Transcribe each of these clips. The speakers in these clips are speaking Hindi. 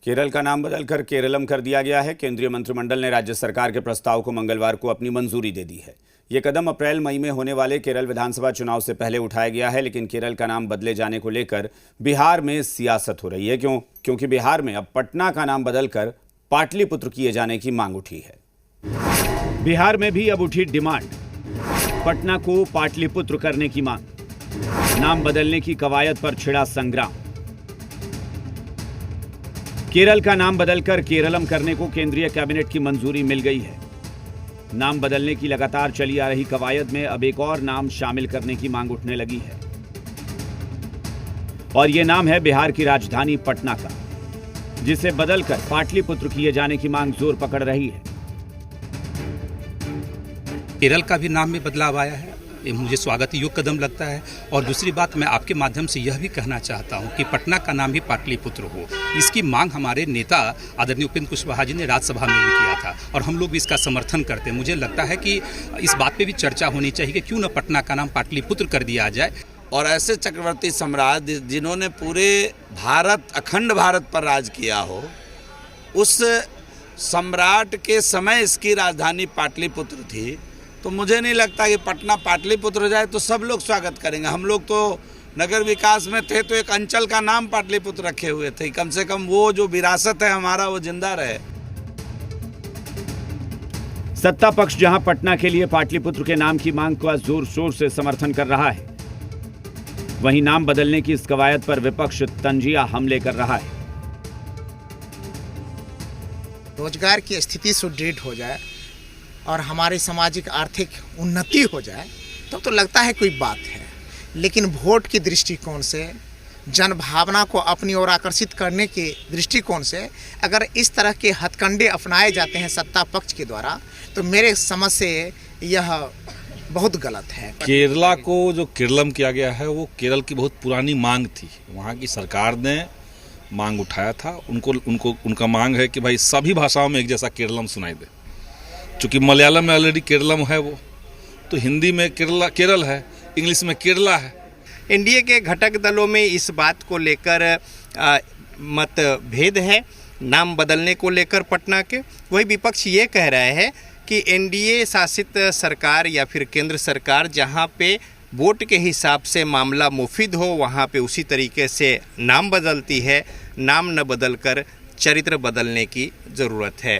केरल का नाम बदलकर केरलम कर दिया गया है। केंद्रीय मंत्रिमंडल ने राज्य सरकार के प्रस्ताव को मंगलवार को अपनी मंजूरी दे दी है। ये कदम अप्रैल मई में होने वाले केरल विधानसभा चुनाव से पहले उठाया गया है, लेकिन केरल का नाम बदले जाने को लेकर बिहार में सियासत हो रही है। क्योंकि बिहार में अब पटना का नाम बदलकर पाटलिपुत्र किए जाने की मांग उठी है। बिहार में भी अब उठी डिमांड, पटना को पाटलिपुत्र करने की मांग। नाम बदलने की कवायद पर छिड़ा संग्राम। केरल का नाम बदलकर केरलम करने को केंद्रीय कैबिनेट की मंजूरी मिल गई है। नाम बदलने की लगातार चली आ रही कवायद में अब एक और नाम शामिल करने की मांग उठने लगी है, और यह नाम है बिहार की राजधानी पटना का, जिसे बदलकर पाटलिपुत्र किए जाने की मांग जोर पकड़ रही है। केरल का भी नाम में बदलाव आया है, ये मुझे स्वागत योग्य कदम लगता है। और दूसरी बात, मैं आपके माध्यम से यह भी कहना चाहता हूं कि पटना का नाम भी पाटलिपुत्र हो। इसकी मांग हमारे नेता आदरणीय उपेंद्र कुशवाहा जी ने राज्यसभा में भी किया था, और हम लोग भी इसका समर्थन करते हैं। मुझे लगता है कि इस बात पे भी चर्चा होनी चाहिए कि क्यों न पटना का नाम पाटलिपुत्र कर दिया जाए। और ऐसे चक्रवर्ती सम्राट जिन्होंने पूरे भारत, अखंड भारत पर राज किया हो, उस सम्राट के समय इसकी राजधानी पाटलिपुत्र थी, तो मुझे नहीं लगता कि पटना पाटलिपुत्र हो जाए तो सब लोग स्वागत करेंगे। हम लोग तो नगर विकास में थे तो एक अंचल का नाम पाटलिपुत्र रखे हुए थे, कम से कम वो जो विरासत है हमारा वो जिंदा रहे। सत्ता पक्ष जहां पटना के लिए पाटलिपुत्र के नाम की मांग का जोर शोर से समर्थन कर रहा है, वहीं नाम बदलने की इस कवायद पर विपक्ष तंजिया हमले कर रहा है। रोजगार की स्थिति सुदृढ़ हो जाए और हमारी सामाजिक आर्थिक उन्नति हो जाए तो लगता है कोई बात है, लेकिन वोट की दृष्टिकोण से, जनभावना को अपनी ओर आकर्षित करने के दृष्टिकोण से अगर इस तरह के हथकंडे अपनाए जाते हैं सत्ता पक्ष के द्वारा, तो मेरे समझ से यह बहुत गलत है। केरला को जो केरलम किया गया है वो केरल की बहुत पुरानी मांग थी। वहाँ की सरकार ने मांग उठाया था, उनका मांग है कि भाई सभी भाषाओं में एक जैसा केरलम सुनाई दे। चूँकि मलयालम में ऑलरेडी केरलम है, वो तो हिंदी में केरल है, इंग्लिश में केरला है। एनडीए के घटक दलों में इस बात को लेकर मतभेद है, नाम बदलने को लेकर पटना के। वही विपक्ष ये कह रहे हैं कि एनडीए शासित सरकार या फिर केंद्र सरकार जहां पे वोट के हिसाब से मामला मुफीद हो, वहां पे उसी तरीके से नाम बदलती है। नाम न बदलकर चरित्र बदलने की ज़रूरत है।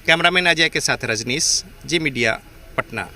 कैमरामैन अजय के साथ रजनीश, जी मीडिया, पटना।